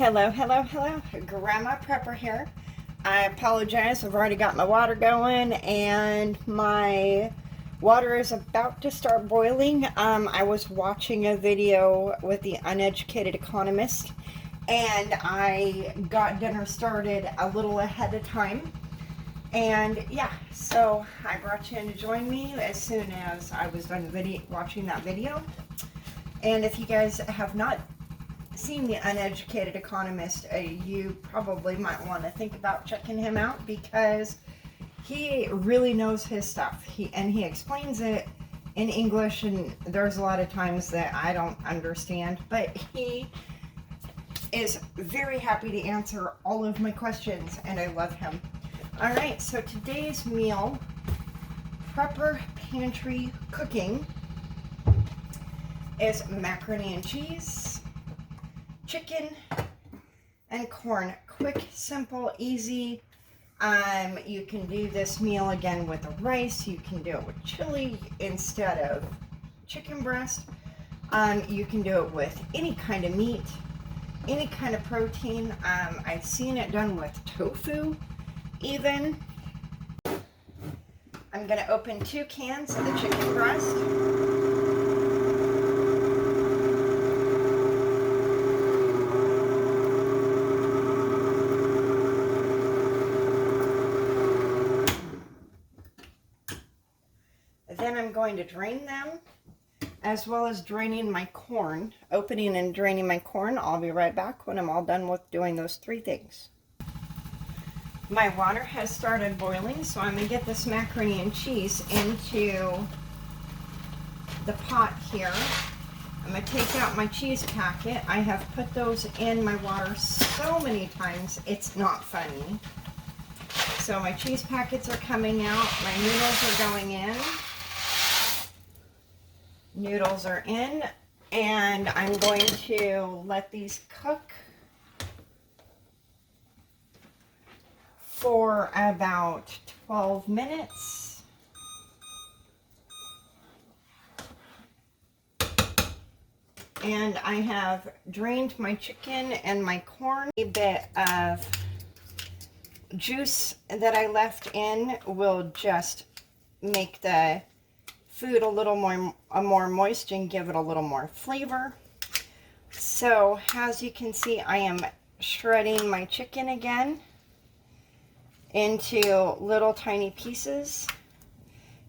Hello, hello, hello. Grandma Prepper here. I apologize. I've already got my water going and my water is about to start boiling. I was watching a video with the Uneducated Economist and I got dinner started a little ahead of time. And yeah, so I brought you in to join me as soon as I was done watching that video. And if you guys have not seen the Uneducated Economist, you probably might want to think about checking him out because he really knows his stuff. He explains it in English, and there's a lot of times that I don't understand, but he is very happy to answer all of my questions, and I love him. All right, so today's meal, Prepper Pantry Cooking, is macaroni and cheese, chicken, and corn. Quick, simple, easy. You can do this meal again with the rice. You can do it with chili instead of chicken breast. You can do it with any kind of meat, any kind of protein. I've seen it done with tofu even. I'm going to open 2 cans of the chicken breast. Then I'm going to drain them, as well as draining my corn, opening and draining my corn. I'll be right back when I'm all done with doing those 3 things. My water has started boiling, so I'm going to get this macaroni and cheese into the pot here. I'm going to take out my cheese packet. I have put those in my water so many times, it's not funny. So my cheese packets are coming out, my noodles are going in. Noodles are in, and I'm going to let these cook for about 12 minutes. And I have drained my chicken and my corn. A bit of juice that I left in will just make the food a little more moist and give it a little more flavor. So as you can see, I am shredding my chicken again into little tiny pieces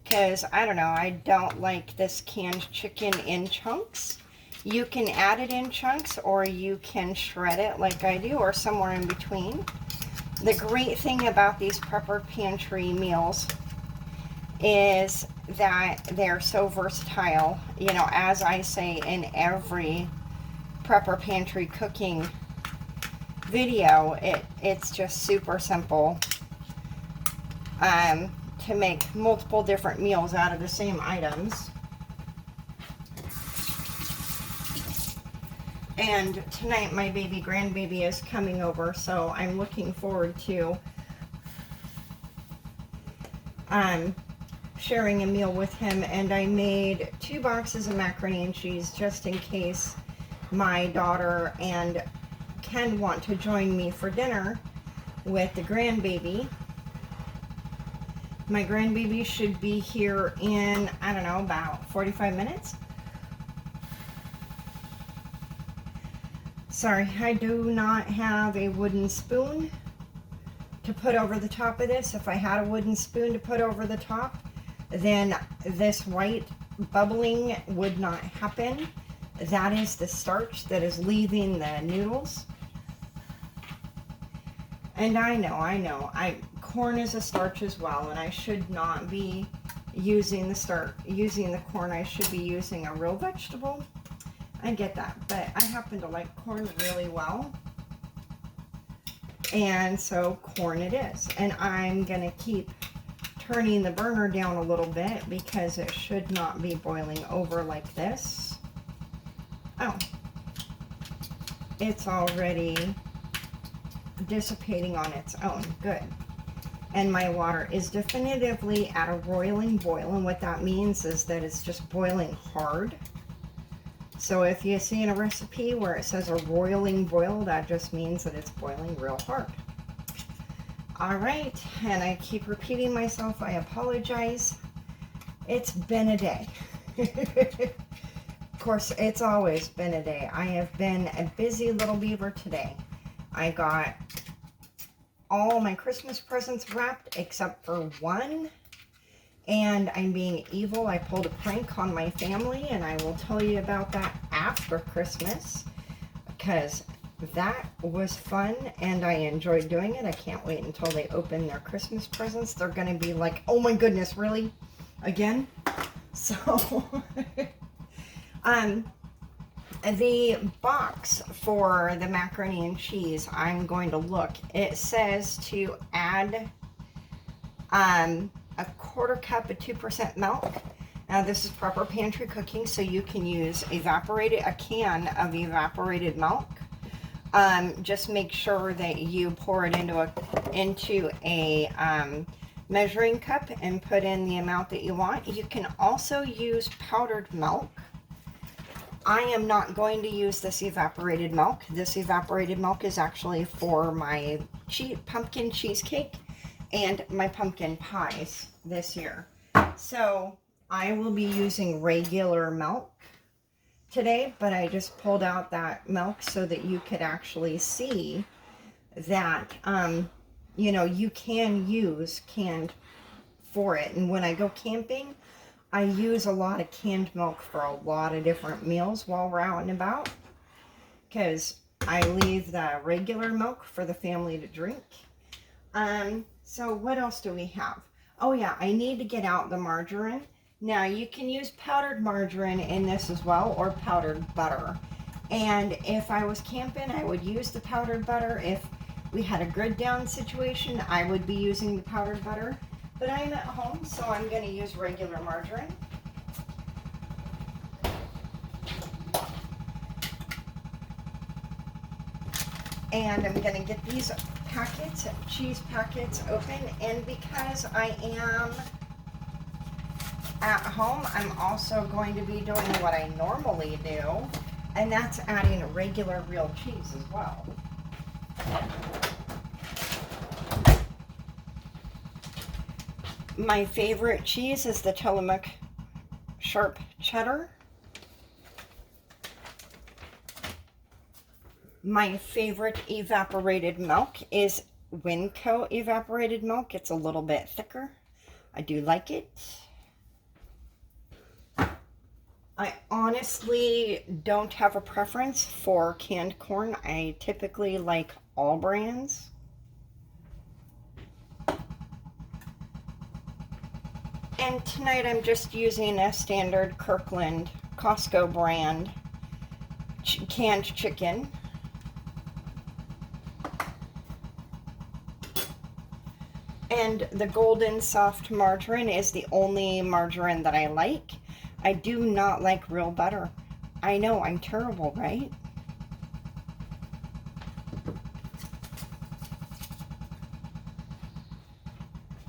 because I don't know, I don't like this canned chicken in chunks. You can add it in chunks or you can shred it like I do, or somewhere in between. The great thing about these Prepper Pantry meals is that they're so versatile. You know, as I say in every Prepper Pantry Cooking video, it's just super simple to make multiple different meals out of the same items. And tonight my baby grandbaby is coming over, so I'm looking forward to sharing a meal with him. And I made 2 boxes of macaroni and cheese just in case my daughter and Ken want to join me for dinner with the grandbaby. My grandbaby should be here in, I don't know, about 45 minutes. Sorry, I do not have a wooden spoon to put over the top of this. If I had a wooden spoon to put over the top, then this white bubbling would not happen. That is the starch that is leaving the noodles. And I know, corn is a starch as well, and I should not be using the corn. I should be using a real vegetable. I get that, but I happen to like corn really well. And so corn it is. And I'm gonna keep turning the burner down a little bit because it should not be boiling over like this. Oh, it's already dissipating on its own. Good. And my water is definitively at a roiling boil, and what that means is that it's just boiling hard. So if you see in a recipe where it says a roiling boil, that just means that it's boiling real hard. All right, and I keep repeating myself, I apologize. It's been a day. Of course, it's always been a day. I have been a busy little beaver today. I got all my Christmas presents wrapped except for one. And I'm being evil. I pulled a prank on my family, and I will tell you about that after Christmas because that was fun and I enjoyed doing it. I can't wait until they open their Christmas presents. They're going to be like, oh my goodness, really? Again? So, the box for the macaroni and cheese, I'm going to look. It says to add, a quarter cup of 2% milk. Now this is Prepper Pantry Cooking, so you can use a can of evaporated milk. Just make sure that you pour it into a measuring cup and put in the amount that you want. You can also use powdered milk. I am not going to use this evaporated milk. This evaporated milk is actually for my pumpkin cheesecake and my pumpkin pies this year. So I will be using regular milk today, but I just pulled out that milk so that you could actually see that, you know, you can use canned for it. And when I go camping, I use a lot of canned milk for a lot of different meals while we're out and about, because I leave the regular milk for the family to drink. So what else do we have? Oh yeah, I need to get out the margarine. Now you can use powdered margarine in this as well, or powdered butter. And if I was camping, I would use the powdered butter. If we had a grid down situation, I would be using the powdered butter. But I'm at home, so I'm going to use regular margarine. And I'm going to get these cheese packets open, and because I am at home, I'm also going to be doing what I normally do, and that's adding a regular real cheese as well. My favorite cheese is the Tillamook Sharp Cheddar. My favorite evaporated milk is Winco evaporated milk. It's a little bit thicker. I do like it. I honestly don't have a preference for canned corn. I typically like all brands. And tonight I'm just using a standard Kirkland Costco brand canned chicken. And the golden soft margarine is the only margarine that I like. I do not like real butter. I know, I'm terrible, right?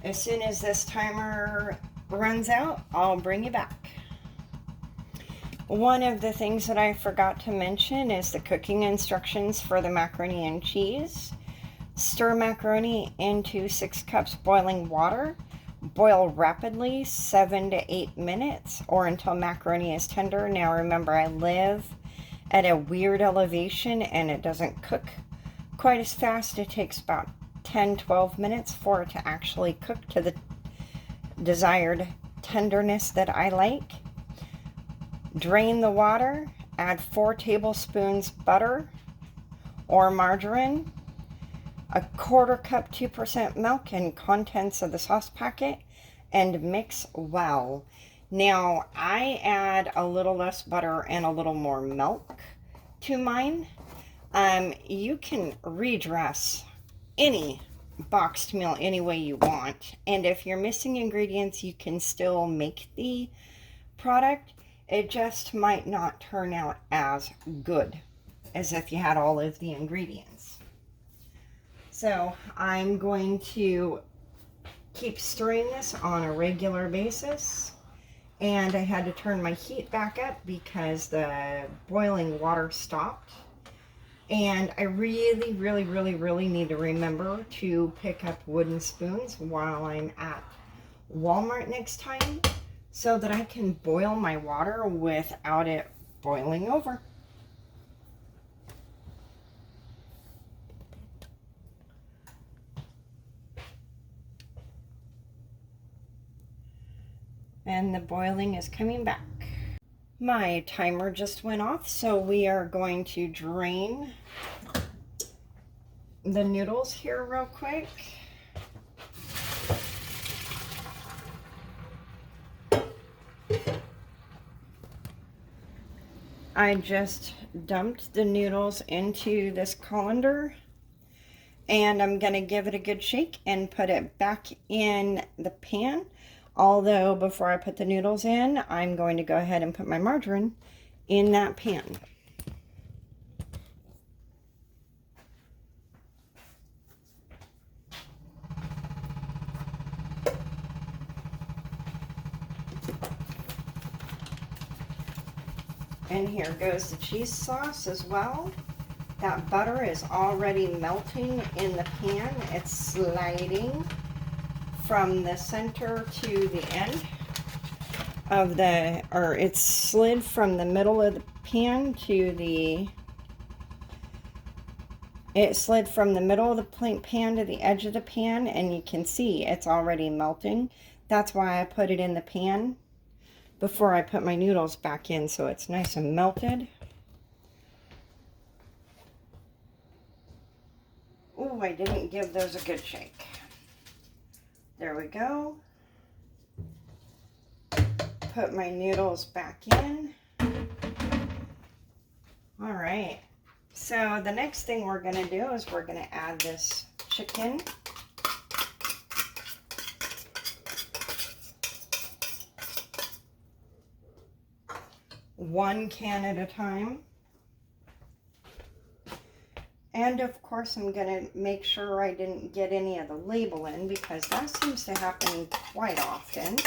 As soon as this timer runs out, I'll bring you back. One of the things that I forgot to mention is the cooking instructions for the macaroni and cheese. Stir macaroni into 6 cups boiling water. Boil rapidly 7 to 8 minutes or until macaroni is tender. Now remember, I live at a weird elevation and it doesn't cook quite as fast. It takes about 10-12 minutes for it to actually cook to the desired tenderness that I like. Drain the water, add 4 tablespoons butter or margarine, a quarter cup 2% milk and contents of the sauce packet, and mix well. Now I add a little less butter and a little more milk to mine. You can redress any boxed meal any way you want, and if you're missing ingredients, you can still make the product. It just might not turn out as good as if you had all of the ingredients. So I'm going to keep stirring this on a regular basis, and I had to turn my heat back up because the boiling water stopped. And I really, really, really, really need to remember to pick up wooden spoons while I'm at Walmart next time so that I can boil my water without it boiling over. And the boiling is coming back. My timer just went off, so we are going to drain the noodles here real quick. I just dumped the noodles into this colander, and I'm going to give it a good shake and put it back in the pan. Although before I put the noodles in, I'm going to go ahead and put my margarine in that pan. And here goes the cheese sauce as well. That butter is already melting in the pan. It's sliding from the center to the end of the, or it's slid from the middle of the pan to the, it slid from the middle of the pan to the edge of the pan, and you can see it's already melting. That's why I put it in the pan before I put my noodles back in, so it's nice and melted. Oh, I didn't give those a good shake. There we go. Put my noodles back in. All right. So the next thing we're going to do is we're going to add this chicken. One can at a time. And of course, I'm going to make sure I didn't get any of the label in, because that seems to happen quite often.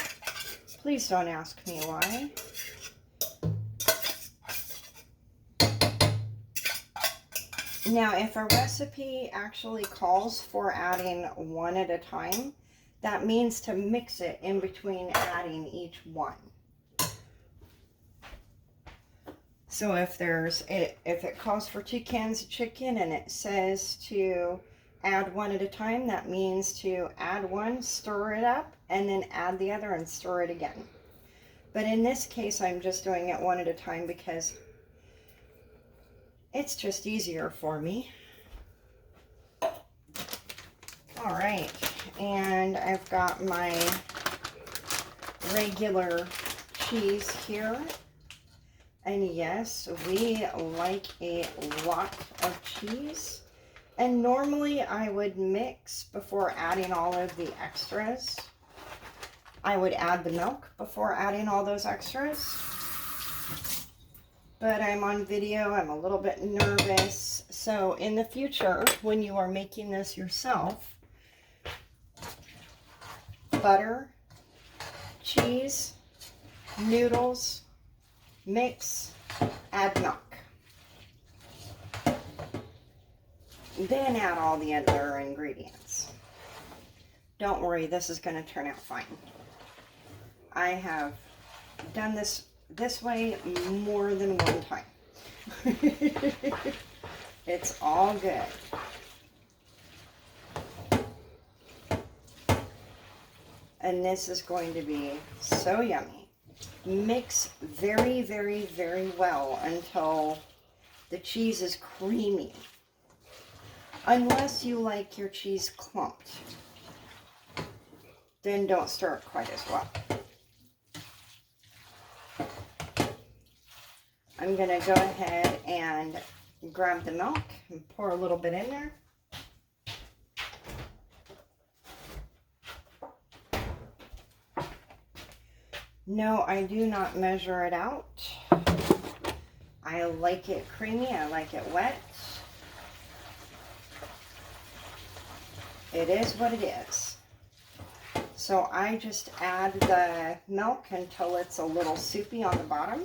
Please don't ask me why. Now, if a recipe actually calls for adding one at a time, that means to mix it in between adding each one. So if it calls for 2 cans of chicken and it says to add one at a time, that means to add one, stir it up, and then add the other and stir it again. But in this case, I'm just doing it one at a time because it's just easier for me. All right, and I've got my regular cheese here. And yes, we like a lot of cheese. And normally I would mix before adding all of the extras. I would add the milk before adding all those extras. But I'm on video, I'm a little bit nervous. So in the future, when you are making this yourself, butter, cheese, noodles, mix, add milk. Then add all the other ingredients. Don't worry, this is going to turn out fine. I have done this way more than one time. It's all good. And this is going to be so yummy. Mix very, very, very well until the cheese is creamy. Unless you like your cheese clumped, then don't stir it quite as well. I'm going to go ahead and grab the milk and pour a little bit in there. No, I do not measure it out. I like it creamy. I like it wet. It is what it is. So I just add the milk until it's a little soupy on the bottom.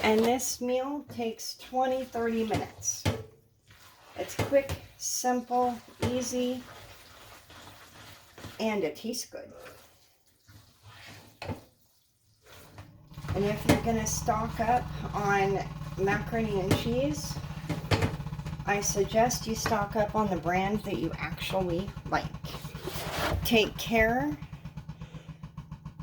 And this meal takes 20-30 minutes. It's quick, simple, easy, and it tastes good. And if you're going to stock up on macaroni and cheese, I suggest you stock up on the brand that you actually like. Take care.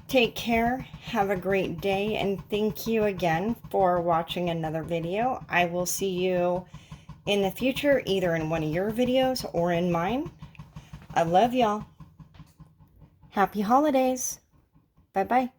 Take care. Have a great day. And thank you again for watching another video. I will see you in the future, either in one of your videos or in mine. I love y'all. Happy holidays. Bye-bye.